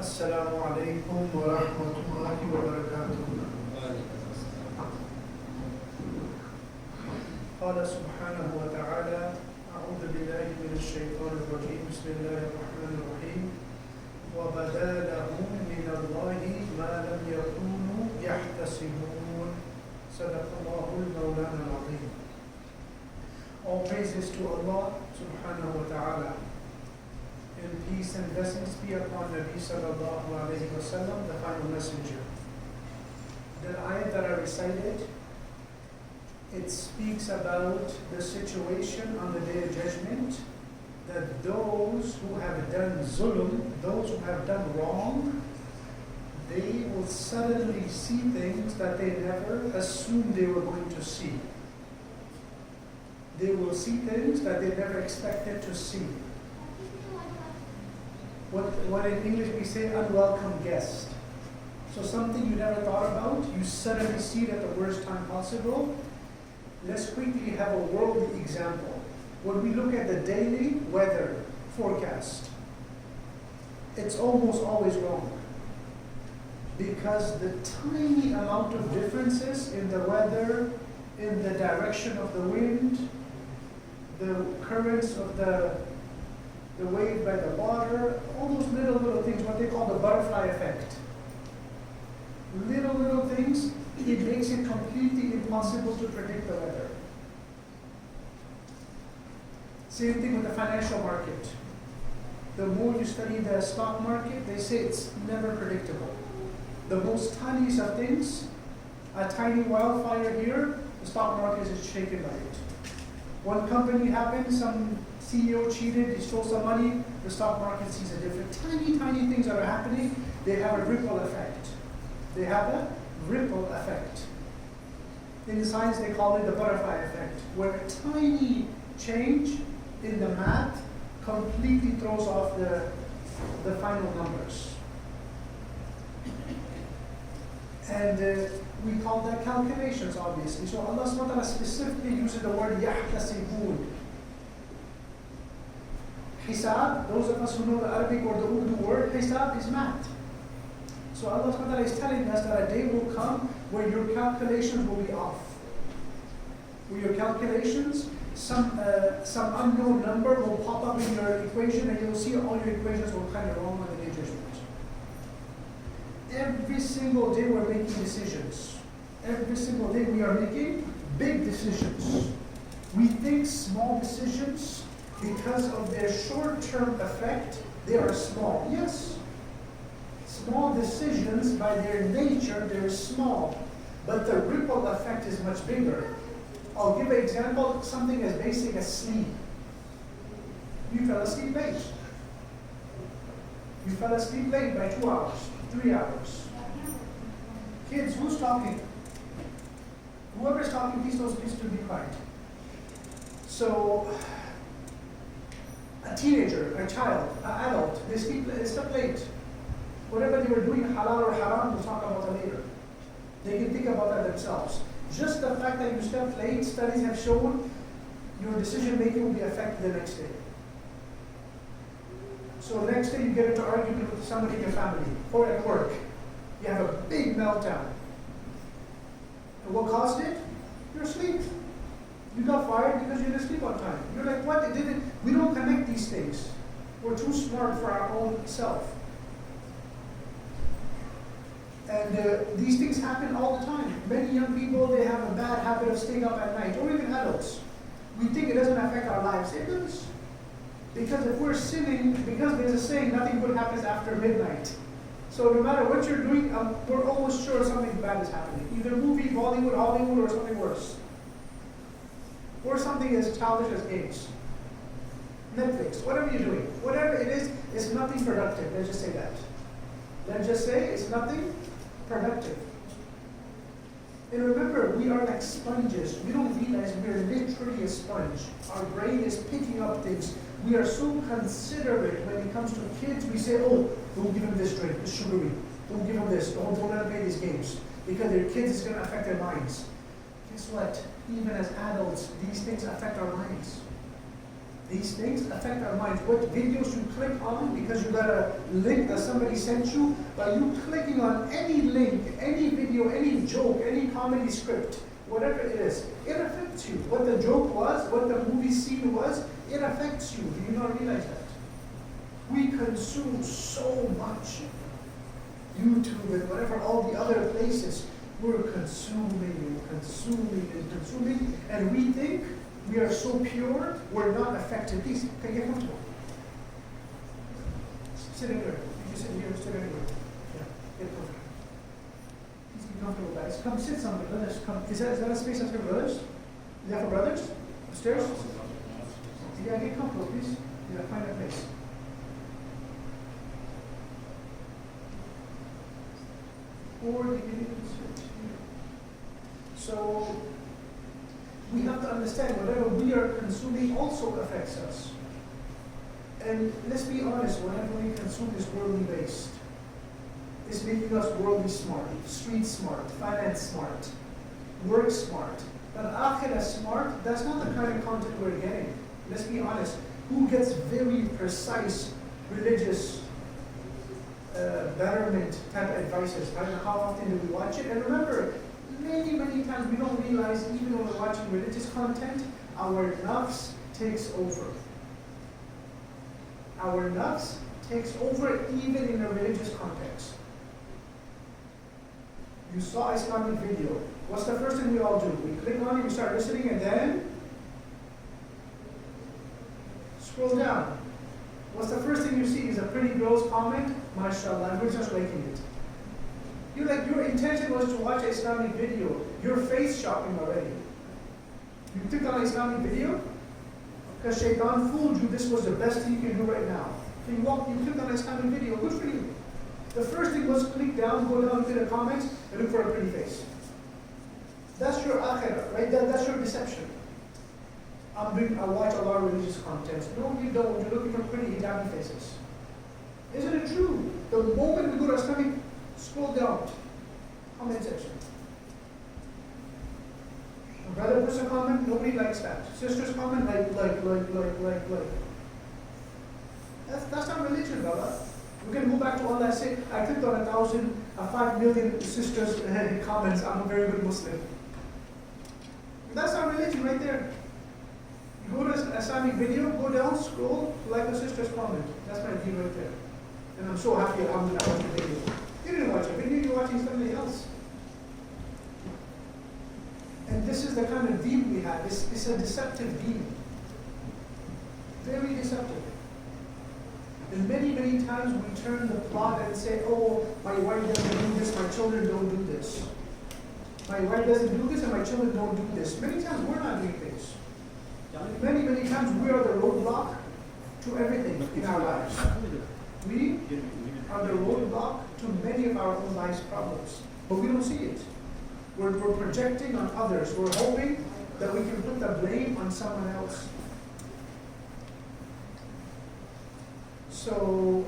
السلام عليكم ورحمة الله وبركاته. قال سبحانه وتعالى: أعوذ بالله من الشيطان الرجيم. بسم الله الرحمن الرحيم. وبدا لهم من الله ما لم يكونوا يحتسبون. صدق الله المولانا العظيم. All praises to Allah subhanahu wa ta'ala. And peace and blessings be upon Nabi sallallahu alayhi wa sallam, the final messenger. The ayat that I recited, it speaks about the situation on the Day of Judgment, that those who have done zulm, those who have done wrong, they will suddenly see things that they never assumed they were going to see. They will see things that they never expected to see. What in English we say, unwelcome guest. So something you never thought about, you suddenly see it at the worst time possible. Let's quickly have a worldly example. When we look at the daily weather forecast, it's almost always wrong. Because the tiny amount of differences in the weather, in the direction of the wind, the currents of the wave by the water, all those little things, what they call the butterfly effect. Little things, it makes it completely impossible to predict the weather. Same thing with the financial market. The more you study the stock market, they say it's never predictable. The most tiniest of things, a tiny wildfire here, the stock market is shaken by it. One company happened, some CEO cheated, he stole some money, the stock market sees a different. Tiny things that are happening, they have a ripple effect. They have a ripple effect. In science, they call it the butterfly effect, where a tiny change in the math completely throws off the final numbers. And we call that calculations, obviously. So Allah subhanahu wa ta'ala specifically uses the word يَحْتَسِبُونَ. Hisab, those of us who know the Arabic or the Urdu word, hisab is math. So Allah subhanahu wa ta'ala is telling us that a day will come where your calculations will be off. Where your calculations, some unknown number will pop up in your equation and you'll see all your equations will kind of wrong on the Day of Judgment. Every single day we're making decisions. Every single day we are making big decisions. We think small decisions, because of their short-term effect, they are small. Yes, small decisions by their nature, they're small, but the ripple effect is much bigger. I'll give an example, something as basic as sleep. You fell asleep late. You fell asleep late by 2 hours, 3 hours. Kids, who's talking? Whoever's talking, please to be quiet. So, a teenager, a child, an adult, they slept late. Whatever they were doing, halal or haram, we'll talk about it later. They can think about that themselves. Just the fact that you slept late, studies have shown your decision making will be affected the next day. So the next day you get into argument with somebody in your family or at work. You have a big meltdown. And what caused it? Your sleep. You got fired because you didn't sleep on time. You're like, what? We don't connect these things. We're too smart for our own self. And these things happen all the time. Many young people, they have a bad habit of staying up at night, or even adults. We think it doesn't affect our lives. It does. Because if we're sinning, because there's a saying, nothing good happens after midnight. So no matter what you're doing, we're almost sure something bad is happening. Either movie, Bollywood, Hollywood, or something worse. Or something as childish as games. Netflix, whatever you're doing. Whatever it is, it's nothing productive. Let's just say that. Let's just say it's nothing productive. And remember, we are like sponges. We don't realize we are literally a sponge. Our brain is picking up things. We are so considerate when it comes to kids. We say, oh, don't give them this drink, it's sugary. Don't give them this. Don't let them play these games. Because their kids is going to affect their minds. Guess what? Even as adults, these things affect our minds. These things affect our minds. What videos you click on because you got a link that somebody sent you, by you clicking on any link, any video, any joke, any comedy script, whatever it is, it affects you. What the joke was, what the movie scene was, it affects you. Do you not realize that? We consume so much. YouTube and whatever, all the other places, we're consuming and consuming and consuming, and we think we are so pure, we're not affected. Please, can you get comfortable? Sit anywhere. You can sit here, sit anywhere. Yeah, get comfortable. Please be comfortable, guys. Come sit somewhere. Brothers, come. Is that a space that's for brothers? Is that for brothers? Upstairs? Yeah, get comfortable, please. Yeah, find a place. Or you can even switch here. So, we have to understand whatever we are consuming also affects us. And let's be honest, whatever we consume is worldly based. It's making us worldly smart, street smart, finance smart, work smart. But akhirah smart, that's not the kind of content we're getting. Let's be honest. Who gets very precise religious betterment type of advices? I don't know how often do we watch it? And remember, many, many times we don't realize, even when we're watching religious content, our nafs takes over. Our nafs takes over even in a religious context. You saw Islamic video. What's the first thing we all do? We click on it, we start listening, and then scroll down. What's the first thing you see is a pretty girl's comment, mashallah, and we're just liking it. Your intention was to watch an Islamic video. You're face shopping already. You clicked on an Islamic video because Shaitan fooled you. This was the best thing you can do right now. So you clicked on an Islamic video. Good for you. The first thing was click down, go down to the comments, and look for a pretty face. That's your akhirah, right? That's your deception. I watch a lot of religious content. No, you don't. You're looking for pretty hijabi faces. Isn't it true? The moment we go to Islamic, scroll down, comment section. A brother puts a comment, nobody likes that. Sisters comment, like. That's not religion, brother. We can go back to Allah and say, I clicked on 5 million sisters' comments, I'm a very good Muslim. That's not religion right there. You go to an Islamic video, go down, scroll, like a sister's comment. That's my view right there. And I'm so happy I watched the video. You didn't watch a video, you're watching something else. And this is the kind of view we have. It's a deceptive view. Very deceptive. And many, many times we turn the plot and say, oh, my wife doesn't do this, my children don't do this. My wife doesn't do this and my children don't do this. Many times we're not doing things. Many, many times we are the roadblock to everything in our lives. We are the roadblock to many of our own life's problems. But we don't see it. We're projecting on others. We're hoping that we can put the blame on someone else. So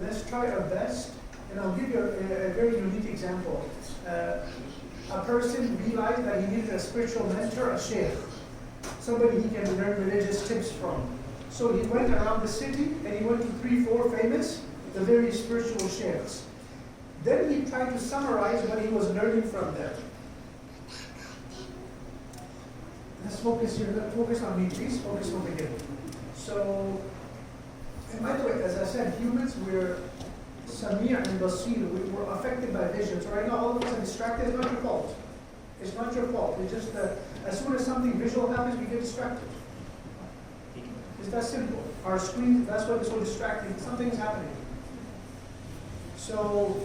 let's try our best, and I'll give you a very unique example. A person realized that he needed a spiritual mentor, a sheikh, somebody he can learn religious tips from. So he went around the city and he went to 3-4 famous, the very spiritual sheikhs. Then he tried to summarize what he was learning from them. Let's focus here. Let's focus on me, please. Focus over here. So, and by the way, as I said, humans, we're Samir and Basir. We're affected by vision. So right now, all of us are distracted. It's not your fault. It's not your fault. It's just that as soon as something visual happens, we get distracted. It's that simple. Our screen, that's why it's so distracting. Something's happening. So,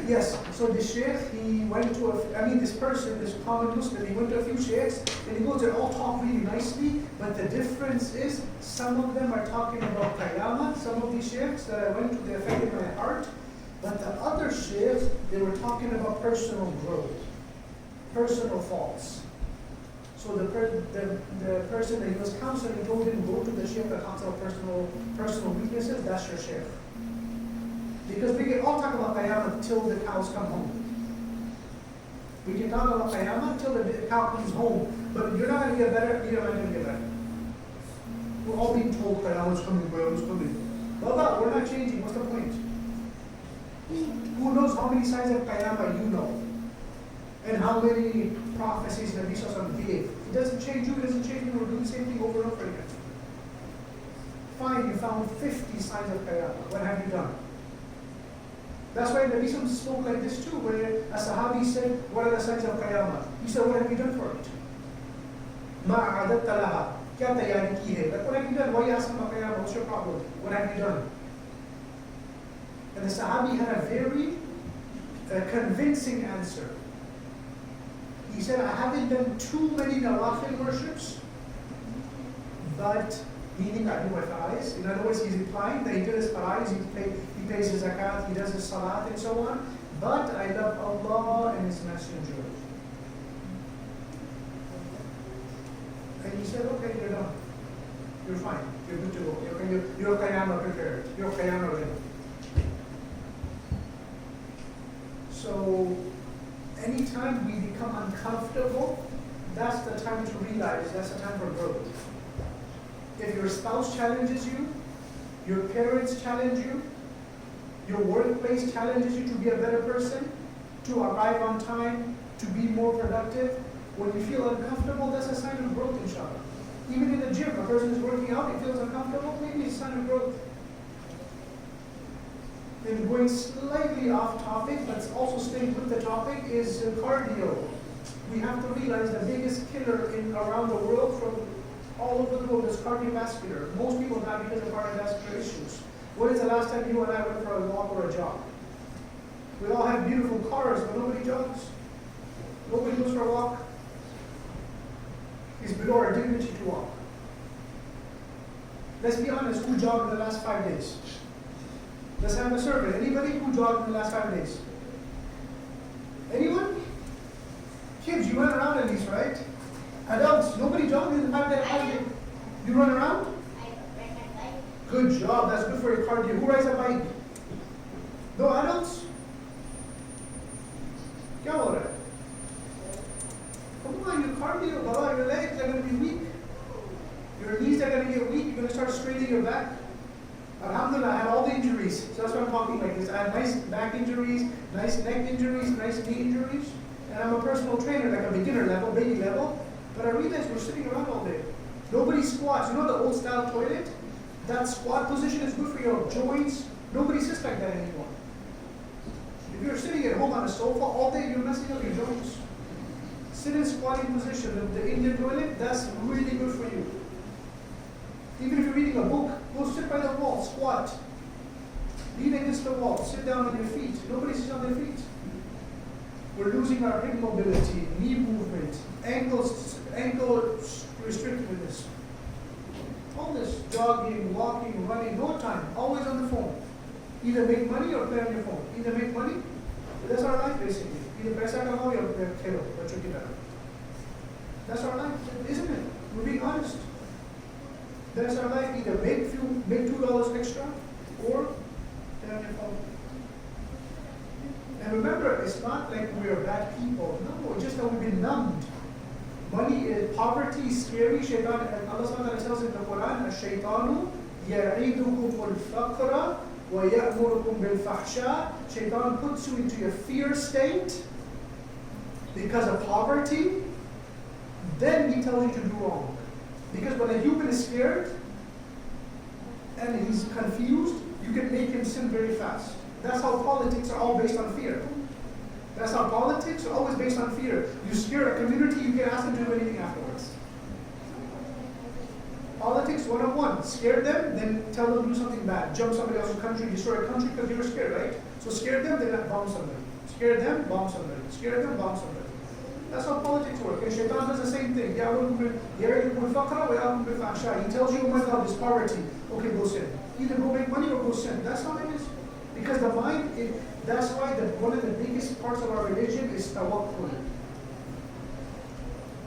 yes, so the sheikh, he went to this person, this common Muslim, he went to a few sheikhs, and he goes, they all talk really nicely, but the difference is, some of them are talking about qiyamah, some of these sheikhs that I went to, they affected my heart, but the other sheikhs, they were talking about personal growth, personal faults. So the person that he was counseling told him, go to the sheikh that talks about personal weaknesses, that's your sheikh. Because we can all talk about qiyamah until the cows come home. We can talk about qiyamah until the cow comes home. But you're not going to get better, you're not going to get better. We're all being told, Qiyamah's coming, Qiyamah's coming. Baba, we're not changing, what's the point? Who knows how many signs of Qiyamah you know? And how many prophecies Nabi Sallallahu gave? It doesn't change you, it doesn't change me, we're doing the same thing over and over again. Fine, you found 50 signs of Qiyamah. What have you done? That's why Nabi Sallallahu spoke like this too, where a Sahabi said, what are the signs of Qiyamah? He said, what have you done for it? Ma adatta laha. Kya tayari ki hai? Like, what have you done? Why are you asking about Qiyamah? What's your problem? What have you done? And the Sahabi had a very convincing answer. He said, I haven't done too many nawafil worships, but, meaning I do my farais. In other words, he's implying that he did his farais, he pays his zakat, he does his salat and so on, but I love Allah and His Messenger. And he said, okay, you're done. You're fine. You're good to go. You're Qiyamah prepared. You're Qiyamah ready. So, anytime we become uncomfortable, that's the time to realize, that's the time for growth. If your spouse challenges you, your parents challenge you, your workplace challenges you to be a better person, to arrive on time, to be more productive, when you feel uncomfortable, that's a sign of growth, inshallah. Even in the gym, a person is working out, he feels uncomfortable, maybe it's a sign of growth. And going slightly off topic, but also staying with the topic, is cardio. We have to realize the biggest killer around the world from all over the world is cardiovascular. Most people die because of cardiovascular issues. When is the last time you and I went for a walk or a jog? We all have beautiful cars, but nobody jogs. Nobody goes for a walk. It's below our dignity to walk. Let's be honest, who jogged in the last 5 days? Let's have a survey. Anybody who jogged in the last 5 days? Anyone? Kids, you run around at least, right? Adults, nobody jogged in the 5 days. You run around? I ride my bike. Good job, that's good for your cardio. Who rides a bike? No adults? Kya ho raha hai? Come on, your cardio, Baba, your legs are going to be weak. Your knees are going to get weak. You're going to start straining your back. Alhamdulillah, I had all the injuries. So that's why I'm talking like this. I had nice back injuries, nice neck injuries, nice knee injuries. And I'm a personal trainer, like a beginner level, baby level. But I realized we're sitting around all day. Nobody squats. You know the old style toilet? That squat position is good for your joints. Nobody sits like that anymore. If you're sitting at home on a sofa all day, you're messing up your joints. Sit in squatting position. The Indian toilet, that's really good for you. Even if you're reading a book, go sit by the wall, squat. Lean against the wall, sit down on your feet. Nobody sits on their feet. We're losing our hip mobility, knee movement, ankle restrictiveness. All this jogging, walking, running, no time, always on the phone. Either make money or play on your phone. Either make money, that's our life basically. Either paisa kamao or khelo, bachon ki tarah. That's our life, isn't it? We're being honest. That's our life. Either make $2 extra or play on your phone. And remember, it's not like we're bad people. No, it's just that we've been numbed. Money, poverty is scary. Shaitan, Allah SWT tells in the Quran, "Ash-shaytanu ya'idukum al-faqra wa ya'murukum bil-fahsha." Shaitan puts you into a fear state because of poverty. Then he tells you to do wrong. Because when a human is scared and he's confused, you can make him sin very fast. That's how politics are all based on fear. That's how politics are always based on fear. You scare a community, you can ask them to do anything afterwards. Politics 101. Scare them, then tell them to do something bad. Jump somebody else's country, destroy a country because you were scared, right? So scare them, then bomb somebody. Scare them, bomb somebody. Scare them, bomb somebody. That's how politics work. And Shaitan does the same thing. He tells you, oh my God, this poverty. Okay, go sin. Either go make money or go sin. That's how it is. Because the mind, that's why one of the biggest parts of our religion is tawakkul.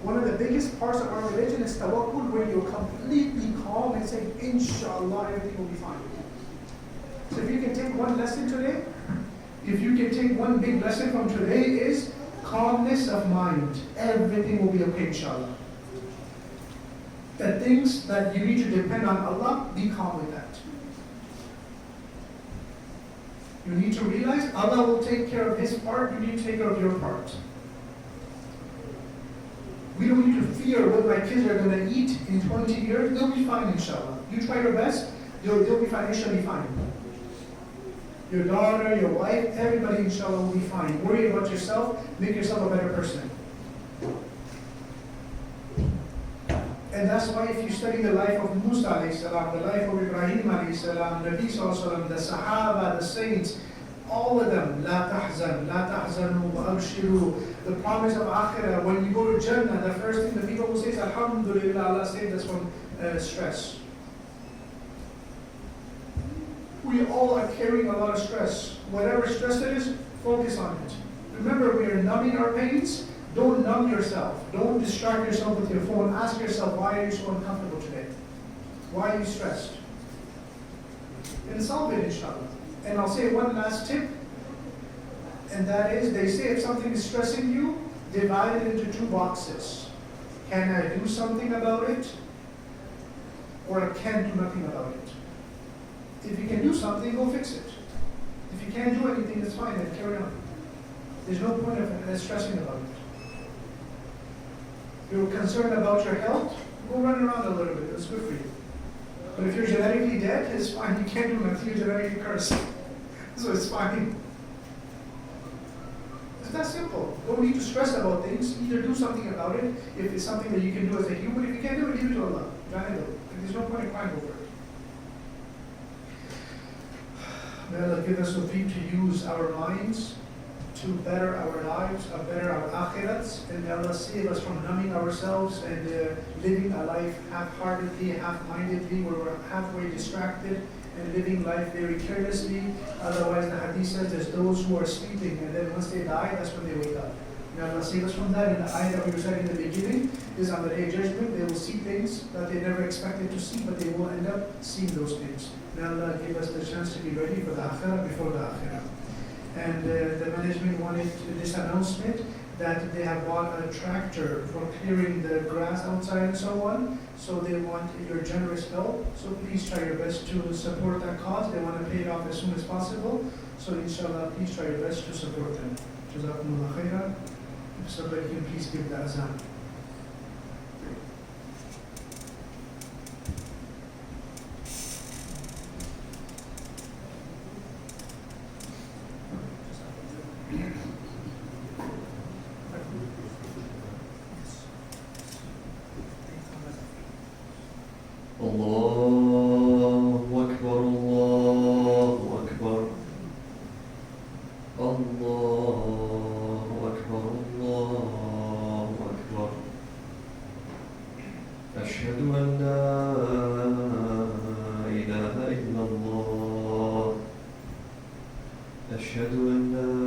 One of the biggest parts of our religion is tawakkul, where you're completely calm and saying, Inshallah, everything will be fine. So if you can take one lesson today, if you can take one big lesson from today is calmness of mind. Everything will be okay, inshallah. that things that you need to depend on Allah, be calm with that. You need to realize Allah will take care of His part, you need to take care of your part. We don't need to fear what my kids are going to eat in 20 years. They'll be fine, inshallah. You try your best, they'll be financially fine. Your daughter, your wife, everybody, inshallah, will be fine. Worry about yourself, make yourself a better person. And that's why if you study the life of Musa alayhi salam, the life of Ibrahim alayhi salam, Nabi sallallahu alayhi wa sallam, the Sahaba, the saints, all of them, la tahzanu, wa abshiru, the promise of akhirah. When you go to Jannah, the first thing the people will say is, alhamdulillah, Allah saved us from stress. We all are carrying a lot of stress. Whatever stress it is, focus on it. Remember, we are numbing our pains. Don't numb yourself. Don't distract yourself with your phone. Ask yourself, why are you so uncomfortable today? Why are you stressed? And solve it, inshallah. And I'll say one last tip, and that is, they say if something is stressing you, divide it into two boxes. Can I do something about it? Or I can't do nothing about it. If you can do something, go fix it. If you can't do anything, it's fine, then carry on. There's no point of stressing about it. You're concerned about your health, go run around a little bit, it's good for you. But if you're genetically dead, it's fine, you can't do nothing, you're genetically cursed. So it's fine. It's that simple. Don't need to stress about things, either do something about it, if it's something that you can do as a human. If you can't do it, leave it to Allah. There's no point in crying over it. May Allah give us the feet to use our minds to better our lives, better our akhirats, and may Allah save us from numbing ourselves and living a life half-heartedly, half-mindedly, where we're halfway distracted and living life very carelessly. Otherwise, the hadith says there's those who are sleeping, and then once they die, that's when they wake up. May Allah save us from that. And the ayah that we recited in the beginning is on the day of judgment, they will see things that they never expected to see, but they will end up seeing those things. May Allah give us the chance to be ready for the akhirah before the akhirah. And the management wanted this announcement that they have bought a tractor for clearing the grass outside and so on. So they want your generous help. So please try your best to support that cause. They want to pay it off as soon as possible. So inshallah, please try your best to support them. Jazakumullah khairan. If somebody can please give the azan. Allahu Akbar, Allahu Akbar. Allahu Akbar, Allahu Akbar. Ashhadu an la ilaha illallah. Ashhadu an la